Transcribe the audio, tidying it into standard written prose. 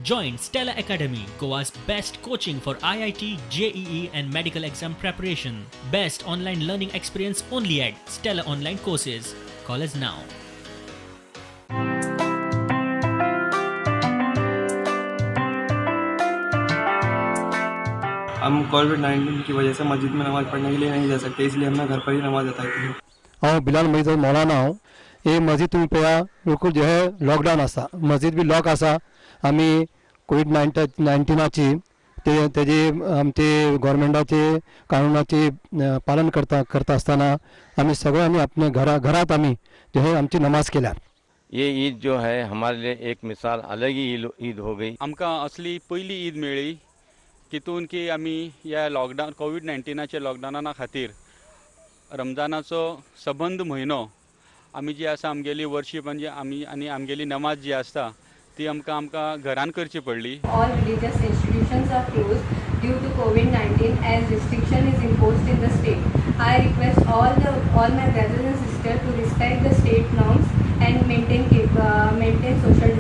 Join Stella Academy, Goa's best coaching for IIT, JEE and medical exam preparation. Best online learning experience only at Stella Online Courses. Call us now. हम कोविड-19 की वजह से मस्जिद में नमाज़ पढ़ने के लिए नहीं जा सकते, इसलिए हमने घर पर ही नमाज़ अता की। हांव बिलाल मईद मौलाना हांव ये मस्जिद तुम्ही पळया बिलकुल जे है लॉकडावन आसा, मस्जिद बी लॉक आसा। आमी कोविड-19ची तेजी आमचे गव्हर्मेंटाचे कानुनाचे पालन करता असताना आमी सगळ्यांनी आपल्या घरात आमी जो है आमची नमाज केल्या। ये ईद जो है हमारे लिए एक मिसाल अलग ही ईद हो गई। आमकां असली पयली ईद मेळ्ळी कितून की आमी ह्या लॉकडावन कोविड-19च्या लॉकडावना खातीर रमजानाचो सबंद म्हयनो आमी जी आसा आमगेली वर्शीप म्हणजे आनी आमगेली नमाज जी आसता ती आमकां घरान करची पडली। All religious institutions are closed due to COVID-19 as restriction is imposed in the state. I request all my brothers and sisters to respect the state norms and maintain social